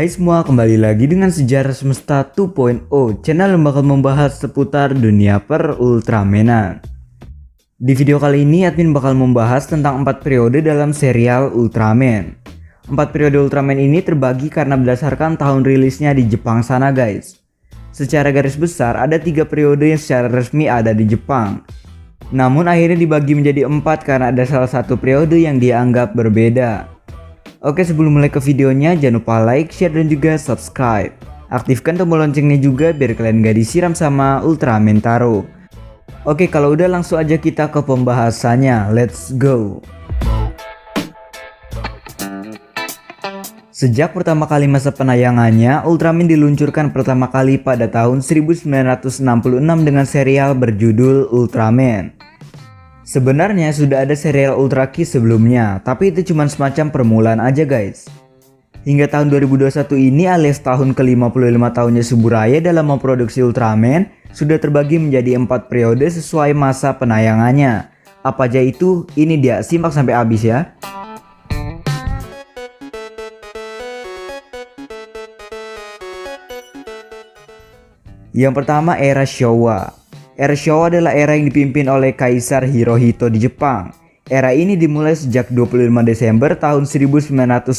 Hai semua, kembali lagi dengan Sejarah Semesta 2.0, channel yang bakal membahas seputar dunia per Ultramanan. Di video kali ini admin bakal membahas tentang 4 periode dalam serial Ultraman. 4 periode Ultraman ini terbagi karena berdasarkan tahun rilisnya di Jepang sana guys. Secara garis besar ada 3 periode yang secara resmi ada di Jepang. Namun akhirnya dibagi menjadi 4 karena ada salah satu periode yang dianggap berbeda. Oke, sebelum mulai ke videonya jangan lupa like, share dan juga subscribe. Aktifkan tombol loncengnya juga biar kalian gak disiram sama Ultraman Taro. Oke, kalau udah langsung aja kita ke pembahasannya, let's go. Sejak pertama kali masa penayangannya, Ultraman diluncurkan pertama kali pada tahun 1966 dengan serial berjudul Ultraman. Sebenarnya sudah ada serial Ultra Kiss sebelumnya, tapi itu cuma semacam permulaan aja guys. Hingga tahun 2021 ini alias tahun ke-55 tahunnya Suburaya dalam memproduksi Ultraman, sudah terbagi menjadi 4 periode sesuai masa penayangannya. Apa aja itu? Ini dia, simak sampai habis ya. Yang pertama, era Showa. Era Showa adalah era yang dipimpin oleh Kaisar Hirohito di Jepang. Era ini dimulai sejak 25 Desember tahun 1926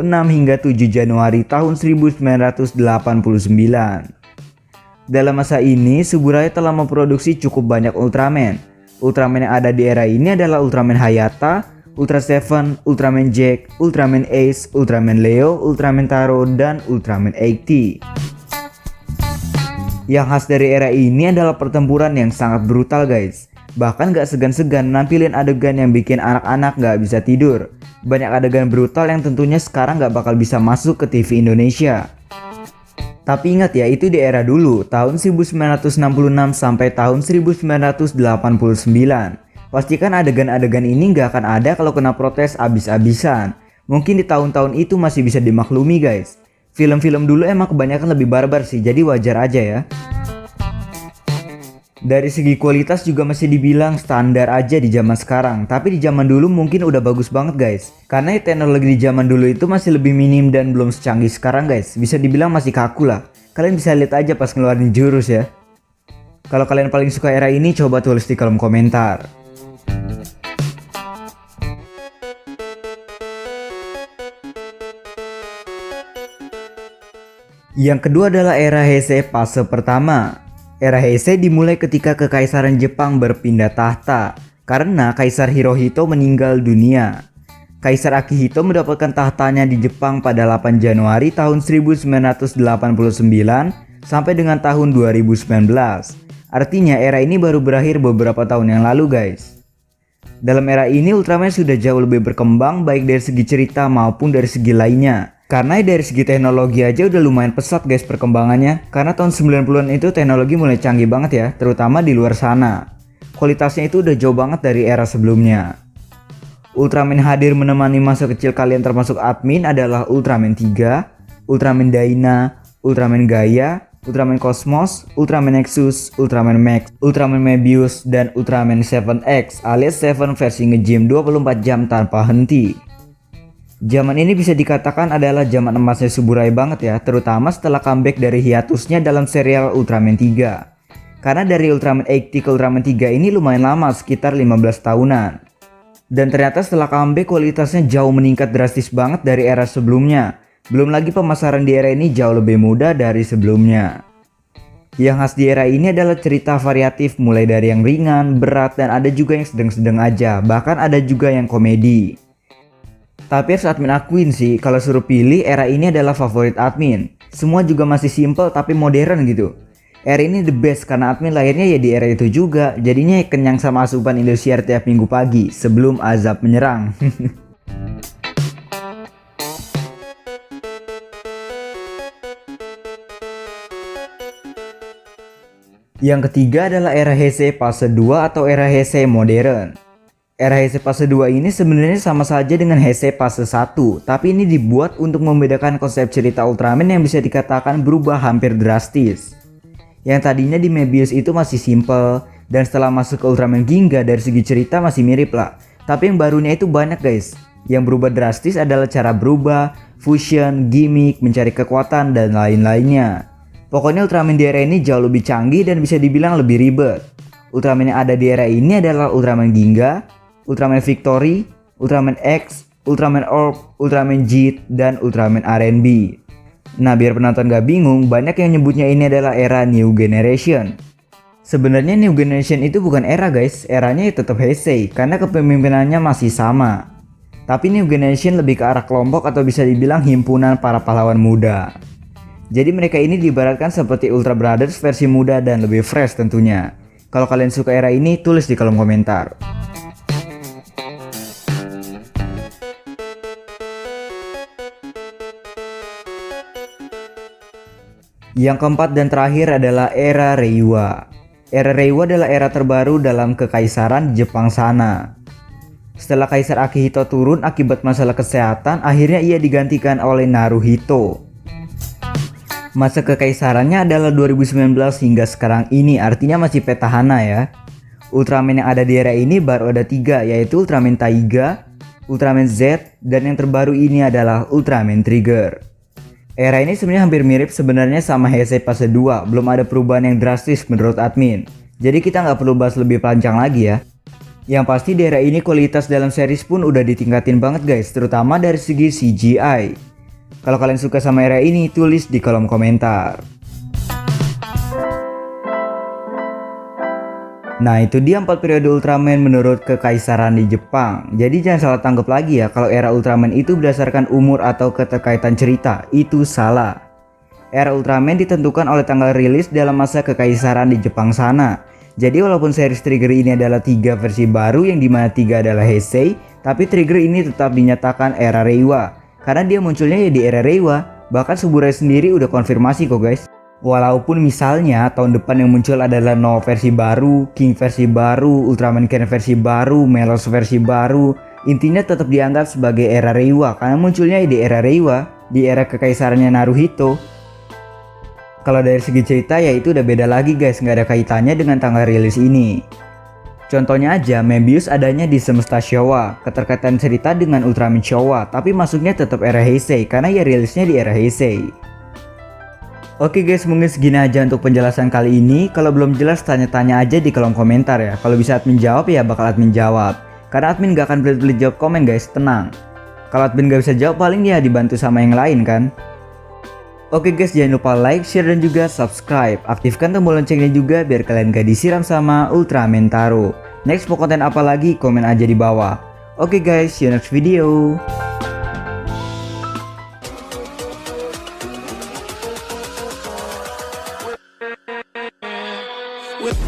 hingga 7 Januari tahun 1989. Dalam masa ini, Suburaya telah memproduksi cukup banyak Ultraman. Ultraman yang ada di era ini adalah Ultraman Hayata, Ultra Seven, Ultraman Jack, Ultraman Ace, Ultraman Leo, Ultraman Taro, dan Ultraman 80. Yang khas dari era ini adalah pertempuran yang sangat brutal guys. Bahkan gak segan-segan nampilin adegan yang bikin anak-anak gak bisa tidur. Banyak adegan brutal yang tentunya sekarang gak bakal bisa masuk ke TV Indonesia. Tapi ingat ya, itu di era dulu, tahun 1966 sampai tahun 1989. Pastikan adegan-adegan ini gak akan ada kalau kena protes abis-abisan. Mungkin di tahun-tahun itu masih bisa dimaklumi guys. Film-film dulu emang kebanyakan lebih barbar sih, jadi wajar aja ya. Dari segi kualitas juga masih dibilang standar aja di zaman sekarang, tapi di zaman dulu mungkin udah bagus banget guys. Karena teknologi di zaman dulu itu masih lebih minim dan belum secanggih sekarang guys. Bisa dibilang masih kaku lah. Kalian bisa lihat aja pas ngeluarin jurus ya. Kalau kalian paling suka era ini, coba tulis di kolom komentar. Yang kedua adalah era Heisei fase pertama. Era Heisei dimulai ketika Kekaisaran Jepang berpindah tahta karena Kaisar Hirohito meninggal dunia. Kaisar Akihito mendapatkan tahtanya di Jepang pada 8 Januari tahun 1989 sampai dengan tahun 2019. Artinya era ini baru berakhir beberapa tahun yang lalu guys. Dalam era ini Ultraman sudah jauh lebih berkembang baik dari segi cerita maupun dari segi lainnya. Karena dari segi teknologi aja udah lumayan pesat guys perkembangannya. Karena tahun 90-an itu teknologi mulai canggih banget ya, terutama di luar sana. Kualitasnya itu udah jauh banget dari era sebelumnya. Ultraman hadir menemani masa kecil kalian termasuk admin adalah Ultraman 3, Ultraman Dyna, Ultraman Gaia, Ultraman Cosmos, Ultraman Nexus, Ultraman Max, Ultraman Mebius, dan Ultraman 7X alias 7 versi nge-gym 24 jam tanpa henti. Zaman ini bisa dikatakan adalah zaman emasnya Suburaya banget ya, terutama setelah comeback dari hiatusnya dalam serial Ultraman 3. Karena dari Ultraman 80 ke Ultraman 3 ini lumayan lama, sekitar 15 tahunan. Dan ternyata setelah comeback kualitasnya jauh meningkat drastis banget dari era sebelumnya. Belum lagi pemasaran di era ini jauh lebih mudah dari sebelumnya. Yang khas di era ini adalah cerita variatif mulai dari yang ringan, berat, dan ada juga yang sedang-sedang aja, bahkan ada juga yang komedi. Tapi harus admin akuin sih, kalau suruh pilih era ini adalah favorit admin. Semua juga masih simple tapi modern gitu. Era ini the best karena admin lahirnya ya di era itu juga. Jadinya kenyang sama asupan Indosiar tiap minggu pagi sebelum azab menyerang. Yang ketiga adalah era Heisei fase 2 atau era Heisei modern. Era Heisei fase 2 ini sebenarnya sama saja dengan Heisei fase 1, tapi ini dibuat untuk membedakan konsep cerita Ultraman yang bisa dikatakan berubah hampir drastis. Yang tadinya di Mebius itu masih simple, dan setelah masuk ke Ultraman Ginga dari segi cerita masih mirip lah. Tapi yang barunya itu banyak guys. Yang berubah drastis adalah cara berubah, fusion, gimmick, mencari kekuatan, dan lain-lainnya. Pokoknya Ultraman di era ini jauh lebih canggih dan bisa dibilang lebih ribet. Ultraman yang ada di era ini adalah Ultraman Ginga, Ultraman Victory, Ultraman X, Ultraman Orb, Ultraman Jit, dan Ultraman R&B. Nah, biar penonton gak bingung, banyak yang nyebutnya ini adalah era New Generation. Sebenarnya New Generation itu bukan era guys, eranya ya tetap Heisei karena kepemimpinannya masih sama. Tapi New Generation lebih ke arah kelompok atau bisa dibilang himpunan para pahlawan muda. Jadi mereka ini diibaratkan seperti Ultra Brothers versi muda dan lebih fresh tentunya. Kalau kalian suka era ini, tulis di kolom komentar. Yang keempat dan terakhir adalah era Reiwa. Era Reiwa adalah era terbaru dalam kekaisaran Jepang sana. Setelah Kaisar Akihito turun akibat masalah kesehatan, akhirnya ia digantikan oleh Naruhito. Masa kekaisarannya adalah 2019 hingga sekarang ini, artinya masih petahana ya. Ultraman yang ada di era ini baru ada 3, yaitu Ultraman Taiga, Ultraman Z, dan yang terbaru ini adalah Ultraman Trigger. Era ini sebenarnya hampir mirip sebenarnya sama Heisei fase 2, belum ada perubahan yang drastis menurut admin. Jadi kita nggak perlu bahas lebih panjang lagi ya. Yang pasti di era ini kualitas dalam series pun udah ditingkatin banget guys, terutama dari segi CGI. Kalau kalian suka sama era ini, tulis di kolom komentar. Nah, itu dia 4 periode Ultraman menurut kekaisaran di Jepang. Jadi jangan salah tangkap lagi ya kalau era Ultraman itu berdasarkan umur atau keterkaitan cerita. Itu salah. Era Ultraman ditentukan oleh tanggal rilis dalam masa kekaisaran di Jepang sana. Jadi walaupun series Trigger ini adalah 3 versi baru yang dimana 3 adalah Heisei, tapi Trigger ini tetap dinyatakan era Reiwa. Karena dia munculnya ya di era Reiwa. Bahkan Suburai sendiri udah konfirmasi kok guys. Walaupun misalnya tahun depan yang muncul adalah No versi baru, King versi baru, Ultraman Ken versi baru, Melos versi baru, intinya tetap dianggap sebagai era Reiwa karena munculnya di era Reiwa, di era kekaisarannya Naruhito. Kalau dari segi cerita ya itu udah beda lagi guys, nggak ada kaitannya dengan tanggal rilis ini. Contohnya aja, Mebius adanya di semesta Showa, keterkaitan cerita dengan Ultraman Showa, tapi masuknya tetap era Heisei karena ya rilisnya di era Heisei. Oke guys, mungkin segini aja untuk penjelasan kali ini. Kalau belum jelas tanya-tanya aja di kolom komentar ya. Kalau bisa admin jawab ya bakal admin jawab. Karena admin gak akan pelit-pelit jawab komen guys, tenang. Kalau admin gak bisa jawab paling ya dibantu sama yang lain kan. Oke guys, jangan lupa like, share dan juga subscribe. Aktifkan tombol loncengnya juga biar kalian gak disiram sama Ultraman Taro. Next mau konten apa lagi komen aja di bawah. Oke guys, see you next video. With